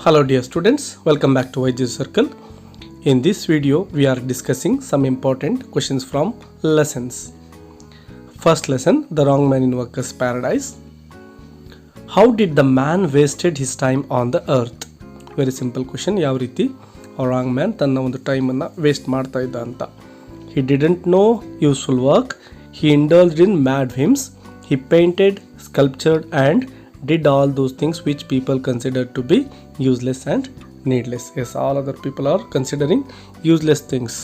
Hello dear students, welcome back to YG Circle. In this video, we are discussing some important questions from lessons. First lesson, the wrong man in workers paradise. How did the man wasted his time on the earth? Very simple question. ಯಾವ ರೀತಿ wrong man ತನ್ನ ಒಂದು time ಅನ್ನು waste ಮಾಡ್ತಾ ಇದ್ದ ಅಂತ. He didn't know useful work. He indulged in mad whims. He painted, sculptured and did all those things which people considered to be useless and needless. Yes, all other people are considering useless things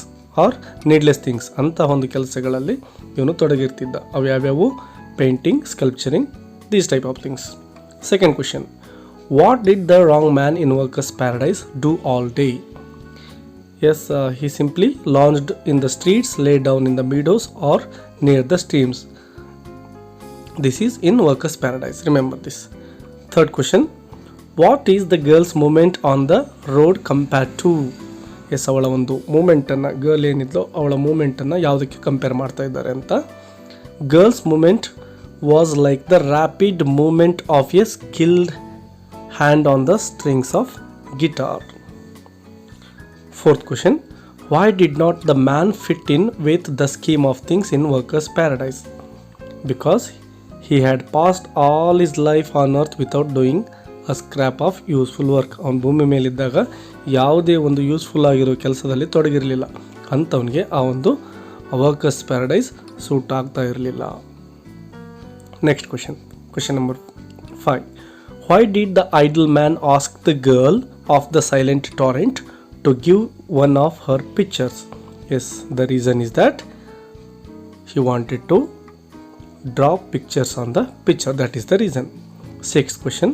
or needless things ಅಂತ ಒಂದು ಕೆಲಸಗಳಲ್ಲಿ ಇವನು ತೊಡಗಿರ್ತಿದ್ದ. ಅವು ಯಾವ್ಯಾವು? Painting, sculpturing, these type of things. Second question, what did the wrong man in workers paradise do all day? Yes, he simply lounged in the streets, lay down in the meadows or near the streams. This is in workers paradise, remember this. Third question, what is the girl's movement on the road compared to? Yes, ಅವಳ ಒಂದು ಮೂಮೆಂಟನ್ನು, girl ಏನಿದ್ಲೋ ಅವಳ ಮೂಮೆಂಟನ್ನು ಯಾವುದಕ್ಕೆ compare ಮಾಡ್ತಾ ಇದ್ದಾರೆ ಅಂತ. Girl's movement was like the rapid movement of a skilled hand on the strings of guitar. Fourth question, why did not the man fit in with the scheme of things in workers paradise? Because he had passed all his life on earth without doing a scrap of useful work. ಅವನು ಭೂಮಿ ಮೇಲಿದ್ದಾಗ ಯಾವುದೇ ಒಂದು useful ಆಗಿರೋ ಕೆಲಸದಲ್ಲಿ ತೊಡಗಿರಲಿಲ್ಲ ಅಂಥವನಿಗೆ ಆ ಒಂದು workers paradise suit ಆಗ್ತಾ ಇರಲಿಲ್ಲ. Next question, question number 5, why did the idle man ask the girl of the silent torrent to give one of her pictures? Yes, the reason is that he wanted to draw pictures on the picture. That is the reason. Sixth question,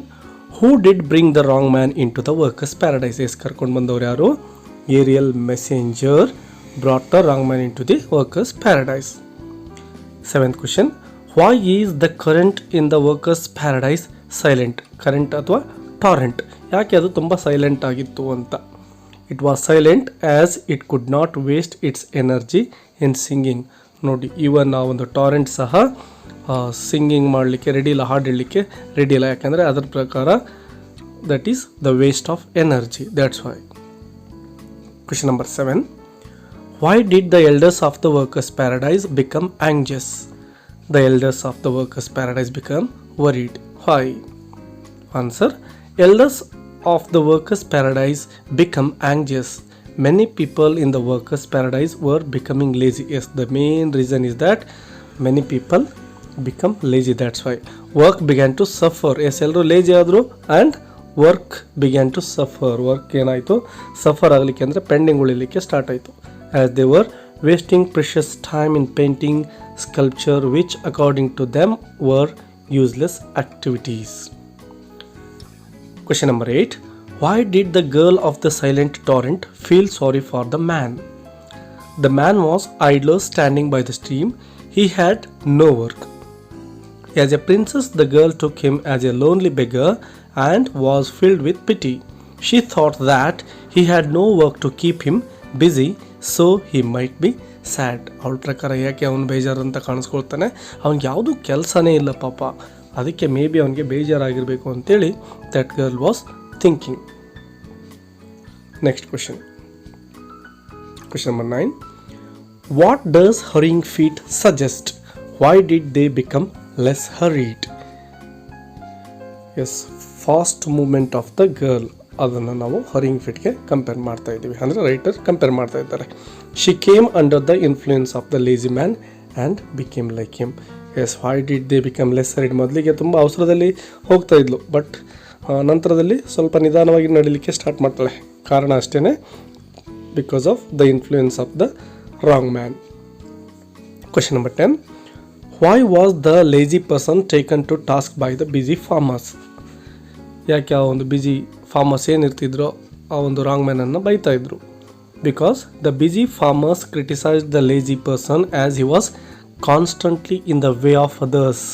who did bring the wrong man into the workers paradise? Yes, karkondu bandavaru yaru? Ariel messenger brought the wrong man into the workers paradise. Seventh question, why is the current in the workers paradise silent? Current ಅಥವಾ torrent ಯಾಕೆ ಅದು ತುಂಬ silent ಆಗಿತ್ತು ಅಂತ. It was silent as it could not waste its energy in singing. ನೋಡಿ, ಇವನ್ ಆ ಒಂದು ಟಾರೆಂಟ್ ಸಹ ಸಿಂಗಿಂಗ್ ಮಾಡಲಿಕ್ಕೆ ರೆಡಿ ಇಲ್ಲ, ಹಾಡು ಹೇಳಲಿಕ್ಕೆ ರೆಡಿ ಇಲ್ಲ. ಯಾಕಂದರೆ ಅದರ ಪ್ರಕಾರ that is the waste of energy, that's why. Question number 7, why did the elders of the workers paradise become anxious? The elders of the workers paradise become worried. Why? Answer, elders of the workers paradise become anxious. Many people in the workers paradise were becoming lazy. Yes, the main reason is that many people become lazy, that's why work began to suffer. Yes, ಎಲ್ಲರೂ lazy ಆದರು and work began to suffer. Work ಏನಾಯಿತು, suffer ಆಗಲಿಕ್ಕೆ ಅಂದರೆ pending ಉಳಿಲಿಕ್ಕೆ start ಆಯಿತು. as they were wasting precious time in painting, sculpture, which according to them were useless activities. Question number 8, why did the girl of the silent torrent feel sorry for the man? The man was idler standing by the stream. He had no work. As a princess, the girl took him as a lonely beggar and was filled with pity. She thought that he had no work to keep him busy, so he might be sad. ಅವಳ ಪ್ರಕಾರ ಯಾಕೆ ಅವನು ಬೇಜಾರು ಅಂತ ಕಾಣಿಸ್ಕೊಳ್ತಾನೆ, ಅವ್ನಿಗೆ ಯಾವುದೂ ಕೆಲಸನೇ ಇಲ್ಲ ಪಾಪ, ಅದಕ್ಕೆ ಮೇ ಬಿ ಅವನಿಗೆ ಬೇಜಾರಾಗಿರಬೇಕು ಅಂತೇಳಿ that girl was thinking. Next question, question number 9, what does hurrying feet suggest? Why did they become less hurried? Yes, fast moment of the girl, ಅದನ್ನು ನಾವು ಹರಿಂಗ್ ಫೀಟ್ಗೆ ಕಂಪೇರ್ ಮಾಡ್ತಾ ಇದ್ದೀವಿ, ಅಂದರೆ ರೈಟರ್ ಕಂಪೇರ್ ಮಾಡ್ತಾ ಇದ್ದಾರೆ. She came under the influence of the lazy man and became like him. Yes, why did they become less hurried? ಮೊದಲಿಗೆ ತುಂಬ ಅವಸರದಲ್ಲಿ ಹೋಗ್ತಾ ಇದ್ಲು, ಬಟ್ ನಂತರದಲ್ಲಿ ಸ್ವಲ್ಪ ನಿಧಾನವಾಗಿ ನಡೀಲಿಕ್ಕೆ ಸ್ಟಾರ್ಟ್ ಮಾಡ್ತಾಳೆ. ಕಾರಣ ಅಷ್ಟೇ, because of the influence of the wrong man. Question number 10, why was the lazy person taken to task by the busy farmers? ಯಾಕೆ ಆ ಒಂದು ಬ್ಯುಸಿ ಫಾರ್ಮರ್ಸ್ ಏನಿರ್ತಿದ್ರು ಆ ಒಂದು ರಾಂಗ್ ಮ್ಯಾನನ್ನು ಬೈತಾ ಇದ್ರು. Because the busy farmers criticise the lazy person as he was constantly in the way of others.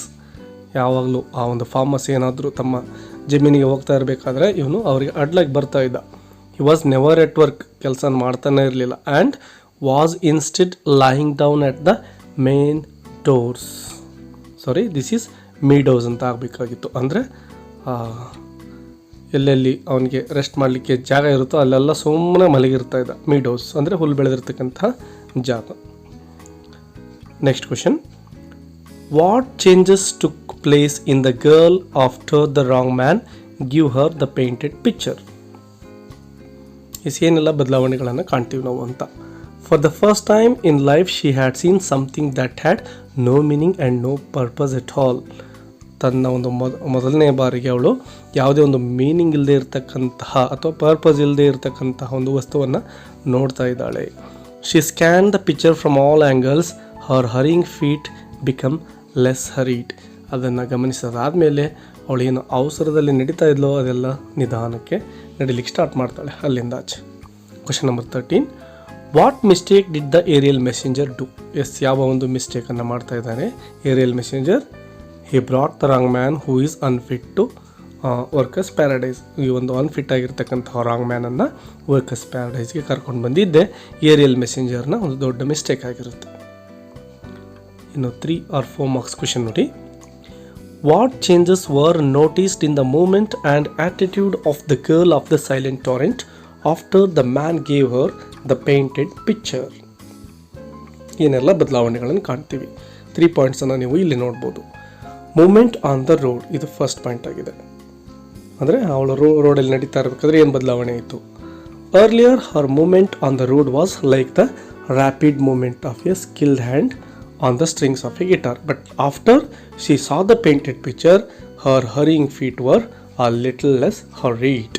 ಯಾವಾಗಲೂ ಆ ಒಂದು ಫಾರ್ಮರ್ಸ್ ಏನಾದರೂ ತಮ್ಮ ಜಮೀನಿಗೆ ಹೋಗ್ತಾ ಇರಬೇಕಾದ್ರೆ ಇವನು ಅವರಿಗೆ ಅಡ್ಲಾಗಿ ಬರ್ತಾ ಇದ್ದ. He was never at work, ಕೆಲಸ ಮಾಡ್ತಾನೆ ಇರಲಿಲ್ಲ. And was instead lying down at the main doors. This is ಮೀಡೋಸ್ ಅಂತ ಆಗಬೇಕಾಗಿತ್ತು. ಅಂದರೆ ಎಲ್ಲೆಲ್ಲಿ ಅವನಿಗೆ ರೆಸ್ಟ್ ಮಾಡಲಿಕ್ಕೆ ಜಾಗ ಇರುತ್ತೋ ಅಲ್ಲೆಲ್ಲ ಸುಮ್ಮನೆ ಮಲಗಿರ್ತಾ ಇದ್ದ. ಮೀಡೋಸ್ ಅಂದರೆ ಹುಲ್ಲು ಬೆಳೆದಿರ್ತಕ್ಕಂಥ ಜಾಗ. Next question, what changes took place in the girl after the wrong man give her the painted picture? ಏನೆಲ್ಲ ಬದಲಾವಣೆಗಳನ್ನು ಕಾಣ್ತೀವಿ ನಾವು ಅಂತ. For the first time in life she had seen something that had no meaning and no purpose at all. ತನ್ನ ಒಂದು ಮೊದಲನೇ ಬಾರಿಗೆ ಅವಳು ಯಾವುದೇ ಒಂದು ಮೀನಿಂಗ್ ಇಲ್ಲದೆ ಇರತಕ್ಕಂತಹ ಅಥವಾ ಪರ್ಪಸ್ ಇಲ್ಲದೆ ಇರತಕ್ಕಂತಹ ಒಂದು ವಸ್ತುವನ್ನು ನೋಡ್ತಾ ಇದ್ದಾಳೆ. She scan the picture from all angles, her hurrying feet become less hurried. ಅದನ್ನು ಗಮನಿಸೋದಾದಮೇಲೆ ಅವಳು ಏನು ಅವಸರದಲ್ಲಿ ನಡೀತಾ ಇದ್ಲೋ ಅದೆಲ್ಲ ನಿಧಾನಕ್ಕೆ ನಡೀಲಿಕ್ಕೆ ಸ್ಟಾರ್ಟ್ ಮಾಡ್ತಾಳೆ ಅಲ್ಲಿಂದ ಆಚೆ. Question number 13, what mistake did the aerial messenger do? ಯಾವ ಒಂದು ಮಿಸ್ಟೇಕನ್ನು ಮಾಡ್ತಾ ಇದ್ದಾನೆ aerial messenger? He brought the wrong man who is unfit to workers paradise. ಈ ಒಂದು ಅನ್ಫಿಟ್ ಆಗಿರ್ತಕ್ಕಂಥ ರಾಂಗ್ ಮ್ಯಾನನ್ನು ವರ್ಕರ್ಸ್ ಪ್ಯಾರಡೈಸ್ಗೆ ಕರ್ಕೊಂಡು ಬಂದಿದ್ದೆ ಏರಿಯಲ್ ಮೆಸೆಂಜರ್ನ ಒಂದು ದೊಡ್ಡ ಮಿಸ್ಟೇಕ್ ಆಗಿರುತ್ತೆ. ಇನ್ನು 3 or 4 ಮಾರ್ಕ್ಸ್ ಕ್ವೆಶನ್ ನೋಡಿ. What changes were noticed in the movement and attitude of the girl of the silent torrent after the man gave her the painted picture? ಏನೆಲ್ಲ ಬದಲಾವಣೆಗಳನ್ನು ಕಾಣ್ತೀವಿ? 3 ಪಾಯಿಂಟ್ಸನ್ನು ನೀವು ಇಲ್ಲಿ ನೋಡ್ಬೋದು. ಮೂಮೆಂಟ್ ಆನ್ ದ ರೋಡ್, ಇದು first point ಆಗಿದೆ. ಅಂದರೆ ಅವಳು ರೋಡಲ್ಲಿ ನಡೀತಾ ಇರಬೇಕಾದ್ರೆ ಏನು ಬದಲಾವಣೆ ಇತ್ತು? Earlier her movement on the road was like the rapid movement of a skilled hand on the strings of a guitar, but after she saw the painted picture, her hurrying feet were a little less hurried.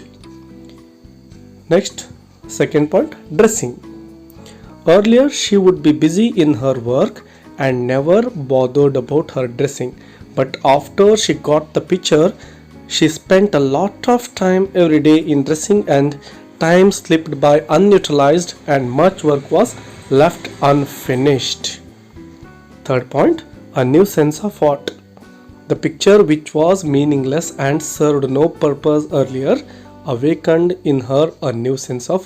Next, second point, dressing. Earlier she would be busy in her work and never bothered about her dressing, but after she got the picture, she spent a lot of time every day in dressing, and time slipped by unutilized and much work was left unfinished. Third point, a new sense of art. The picture which was meaningless and served no purpose earlier awakened in her a new sense of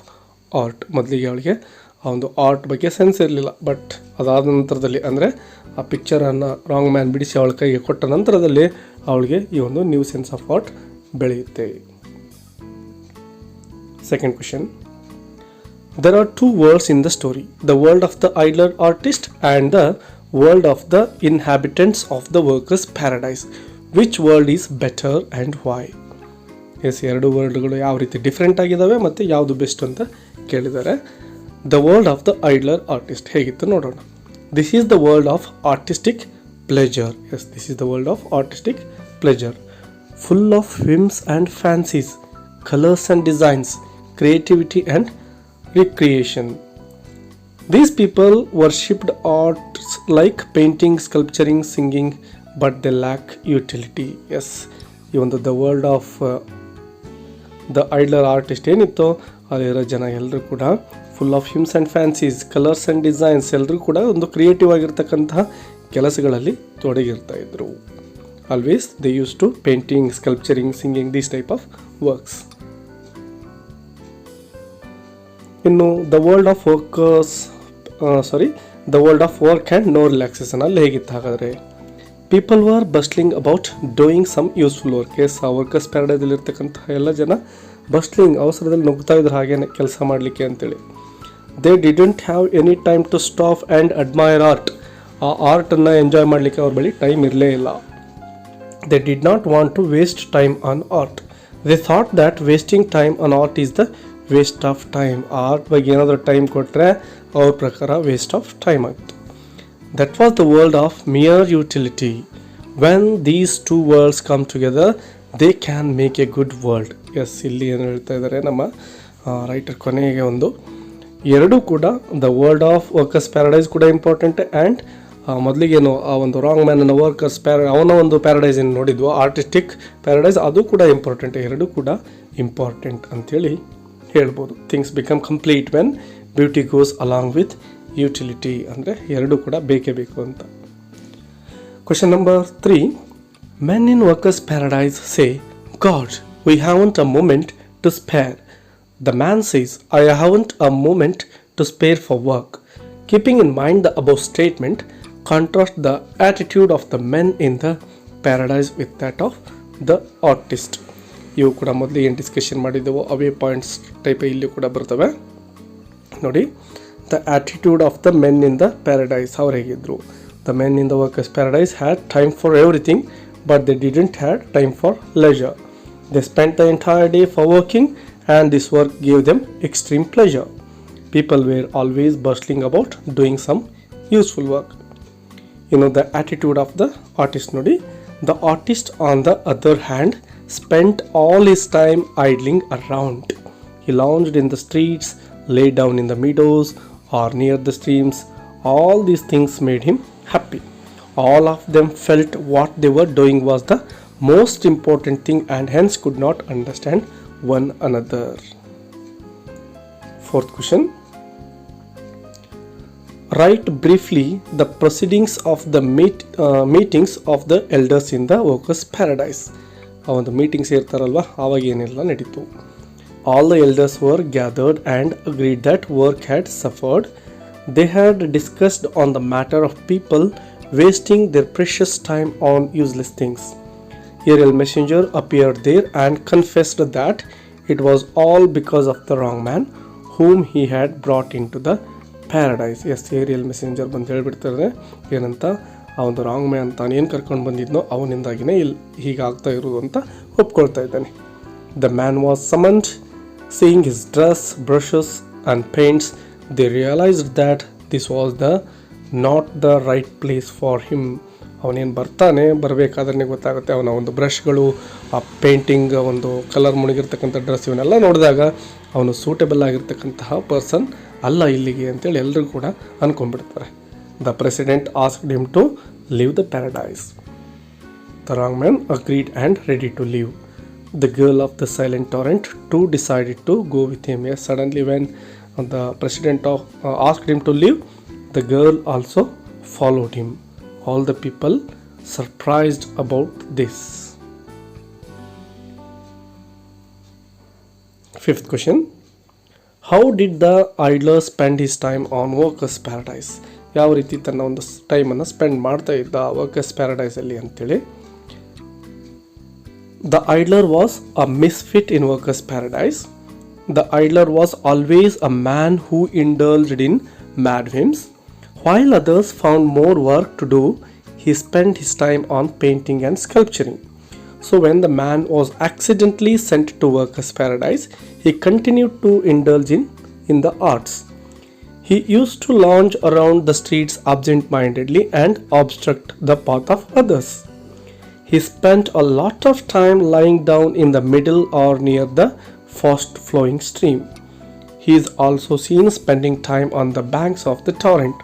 art. ಮೊದಲಿಗೆ ಅವಳಿಗೆ ಆ ಒಂದು art ಬಗ್ಗೆ sense ಇರಲಿಲ್ಲ, but ಅದಾದ ನಂತರದಲ್ಲಿ ಅಂದರೆ ಆ ಪಿಕ್ಚರನ್ನು ರಾಂಗ್ ಮ್ಯಾನ್ ಬಿಡಿಸಿ ಅವಳ ಕೈಗೆ ಕೊಟ್ಟ ನಂತರದಲ್ಲಿ ಅವಳಿಗೆ ಈ ಒಂದು ನ್ಯೂ ಸೆನ್ಸ್ ಆಫ್ ಆರ್ಟ್ ಬೆಳೆಯುತ್ತೆ. Second question, there are 2 worlds in the story, the world of the idler artist and the world of the inhabitants of the workers paradise. Which world is better and why? ಎರಡು ವರ್ಲ್ಡ್ಗಳು ಯಾವ ರೀತಿ different ಆಗಿದ್ದಾವೆ ಮತ್ತು ಯಾವುದು best ಅಂತ ಕೇಳಿದ್ದಾರೆ. The world of the idler artist ಹೇಗಿತ್ತು ನೋಡೋಣ. This is the world of artistic pleasure. This is the world of artistic pleasure, full of whims and fancies, colors and designs, creativity and recreation. These people worshipped arts like painting, sculpturing, singing, but they lack utility. Yes, ಈ ಒಂದು the world of the idler artist ಏನಿತ್ತು ಅಲ್ಲಿರೋ ಜನ ಎಲ್ಲರೂ ಕೂಡ full of whims and fancies, colours and designs, ಎಲ್ಲರೂ ಕೂಡ ಒಂದು ಕ್ರಿಯೇಟಿವ್ ಆಗಿರ್ತಕ್ಕಂತಹ ಕೆಲಸಗಳಲ್ಲಿ ತೊಡಗಿರ್ತಾ ಇದ್ರು. Always they use to painting, sculpturing, singing, these type of works. ಇನ್ನು the world of workers the world of work and no relaxation ಅಲ್ಲಿ ಹೇಗಿತ್ತು ಹಾಗಾದರೆ? People were bustling about doing some useful work. ಆ workers ಪ್ಯಾರಡೈಸಲ್ಲಿರ್ತಕ್ಕಂಥ ಎಲ್ಲ ಜನ bustling, ಅವಸರದಲ್ಲಿ ನುಗ್ತಾ ಇದ್ರು ಹಾಗೇನೆ ಕೆಲಸ ಮಾಡಲಿಕ್ಕೆ ಅಂತೇಳಿ. They didn't have any time to stop and admire art. ಆ ಆರ್ಟನ್ನು ಎಂಜಾಯ್ ಮಾಡಲಿಕ್ಕೆ ಅವ್ರ ಬಳಿ ಟೈಮ್ ಇರಲೇ ಇಲ್ಲ. They did not want to waste time on art. They thought that wasting time on art is the waste of time. Art ಬಗ್ಗೆ ಏನಾದರೂ time ಕೊಟ್ಟರೆ ಅವ್ರ ಪ್ರಕಾರ ವೇಸ್ಟ್ ಆಫ್ ಟೈಮ್ ಆಯಿತು. That was the world of mere utility. When these 2 worlds come together they can make A good world. ಇಲ್ಲಿ ಏನು ಹೇಳ್ತಾ ಇದ್ದಾರೆ ನಮ್ಮ ರೈಟರ್ ಕೊನೆಗೆ ಒಂದು ಎರಡೂ ಕೂಡ the world of workers paradise ಕೂಡ ಇಂಪಾರ್ಟೆಂಟ್ ಆ್ಯಂಡ್ ಮೊದಲಿಗೇನು ಆ ಒಂದು ರಾಂಗ್ ಮ್ಯಾನನ್ನು ವರ್ಕರ್ಸ್ ಅವನ ಒಂದು ಪ್ಯಾರಡೈಸ್ ಏನು ನೋಡಿದ್ವು ಆರ್ಟಿಸ್ಟಿಕ್ ಪ್ಯಾರಡೈಸ್, ಅದು ಕೂಡ ಇಂಪಾರ್ಟೆಂಟ್. ಎರಡೂ ಕೂಡ ಇಂಪಾರ್ಟೆಂಟ್ ಅಂಥೇಳಿ ಹೇಳ್ಬೋದು. Things become complete when beauty goes along with utility. ಅಂದರೆ ಎರಡೂ ಕೂಡ ಬೇಕೇ ಬೇಕು ಅಂತ. Question number 3, men in workers paradise say, God, we haven't a moment to spare. The man says, I haven't a moment to spare for work. Keeping in mind the above statement, contrast the attitude of the men in the paradise with that of the artist. ಇವು ಕೂಡ ಮೊದಲು ಏನು discussion ಮಾಡಿದ್ದೆವು ಅವೇ points type ಇಲ್ಲಿ ಕೂಡ ಬರ್ತವೆ ನೋಡಿ. The attitude of the men in the paradise ಅವ್ರು ಹೇಗಿದ್ರು. The men in the workers paradise had time for everything but they didn't had time for leisure. They spent the entire day for working and this work gave them extreme pleasure. People were always bustling about doing some useful work. The attitude of the artist nodi. The artist on the other hand spent all his time idling around. He lounged in the streets, lay down in the meadows or near the streams. All these things made him happy. All of them felt what they were doing was the most important thing and hence could not understand one another. Fourth question. Write briefly the proceedings of the meetings of the elders in the workers paradise. ಒಂದು meetings ಇರ್ತಾರಲ್ವ ಆವಾಗ ಏನೆಲ್ಲ ನಡೀತು. All the elders were gathered and agreed that work had suffered. They had discussed on the matter of people wasting their precious time on useless things. Ariel messenger appeared there and confessed that it was all because of the wrong man whom he had brought into the paradise. Yes, Ariel messenger ಬಂದು ಹೇಳ್ಬಿಡ್ತಾರೆ ಏನಂತ, ಅವನು wrong man ಅಂತ ಏನು ಕರ್ಕೊಂಡು ಬಂದಿದ್ನೋ ಅವನಿಂದಾಗಿನೇ ಇಲ್ಲಿ ಹೀಗಾಗ್ತಾ ಇರೋದು ಅಂತ ಒಪ್ಕೊಳ್ತಾ ಇದ್ದಾನೆ. The man was summoned. Seeing his dress, brushes and paints, they realized that this was not the right place for him. ಅವನೇನು ಬರ್ತಾನೆ, ಬರಬೇಕಾದ್ರೆ ಗೊತ್ತಾಗುತ್ತೆ ಅವನ ಒಂದು ಬ್ರಷ್ಗಳು, ಆ ಪೇಂಟಿಂಗ್, ಒಂದು ಕಲರ್ ಮುಳುಗಿರ್ತಕ್ಕಂಥ ಡ್ರೆಸ್ ಇವನ್ನೆಲ್ಲ ನೋಡಿದಾಗ ಅವನು ಸೂಟೇಬಲ್ ಆಗಿರ್ತಕ್ಕಂತಹ ಪರ್ಸನ್ ಅಲ್ಲ ಇಲ್ಲಿಗೆ ಅಂತೇಳಿ ಎಲ್ಲರೂ ಕೂಡ ಅಂದ್ಕೊಂಡ್ಬಿಡ್ತಾರೆ. The president asked him to leave the paradise. The wrong man agreed and ready to leave. The girl of the silent torrent too decided to go with him. Yes, suddenly when the president asked him to leave, the girl also followed him. All the people surprised about this. Fifth question. How did the idler spend his time on workers paradise? ಯಾವ ರೀತಿ ತನ್ನ ಒಂದು ಟೈಮನ್ನು spend ಮಾಡ್ತಾ ಇದ್ದ workers ಪ್ಯಾರಡೈಸಲ್ಲಿ ಅಂತೇಳಿ. The idler was a misfit in workers paradise. The idler was always a man who indulged in mad whims. While others found more work to do, he spent his time on painting and sculpturing. So when the man was accidentally sent to workers paradise, he continued to indulge in the arts. He used to lounge around the streets absent-mindedly and obstruct the path of others. He spent a lot of time lying down in the middle or near the fast-flowing stream. He is also seen spending time on the banks of the torrent,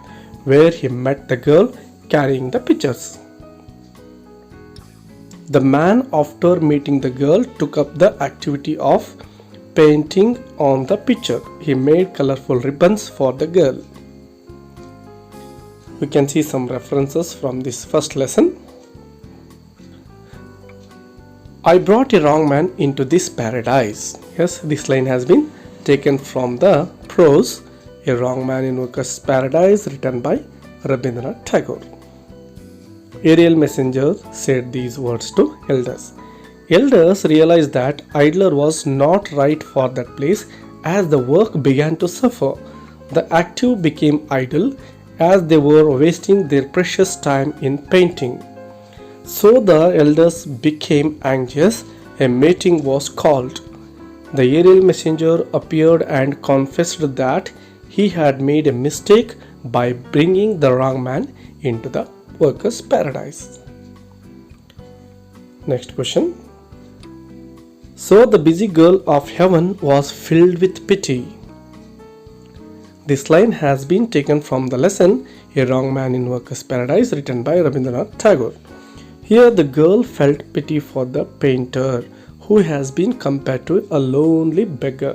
where he met the girl carrying the pitchers. The man, after meeting the girl, took up the activity of painting on the pitcher. He made colorful ribbons for the girl. We can see some references from this first lesson. I brought a wrong man into this paradise. Yes, this line has been taken from the prose A Wrong Man in Workers Paradise, written by Rabindranath Tagore. Ariel messenger said these words to elders. Elders realized that idler was not right for that place as the work began to suffer. The active became idle as they were wasting their precious time in painting. So the elders became anxious. A meeting was called. The Ariel messenger appeared and confessed that he had made a mistake by bringing the wrong man into the workers' paradise. Next question. So the busy girl of heaven was filled with pity. This line has been taken from the lesson A Wrong Man in Workers' Paradise, written by Rabindranath Tagore. Here the girl felt pity for the painter, who has been compared to a lonely beggar.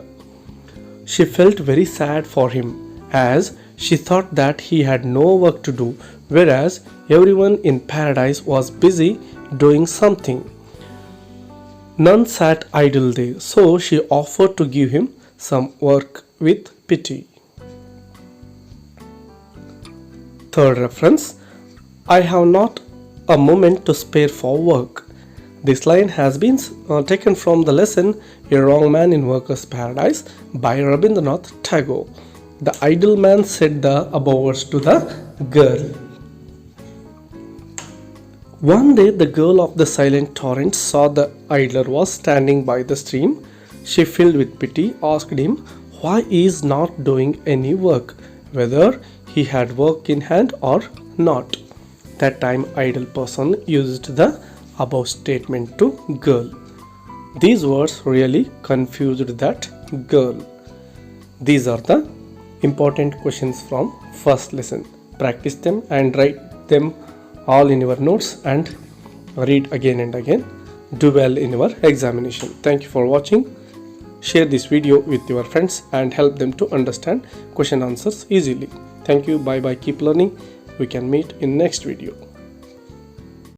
She felt very sad for him, as she thought that he had no work to do, whereas everyone in paradise was busy doing something. None sat idle there, so she offered to give him some work with pity. Third reference. I have not a moment to spare for work. This line has been taken from the lesson A Wrong Man in Workers' Paradise by Rabindranath Tagore. The idle man said the above words to the girl. One day the girl of the silent torrent saw the idler was standing by the stream. She, filled with pity, asked him why he is not doing any work, whether he had work in hand or not. That time idle person used the above statement to girl. These words really confused that girl. These are the important questions from first lesson. Practice them and write them all in your notes and read again and again. Do well in your examination. Thank you for watching. Share this video with your friends and help them to understand question answers easily. Thank you. Bye bye. Keep learning. We can meet in next video.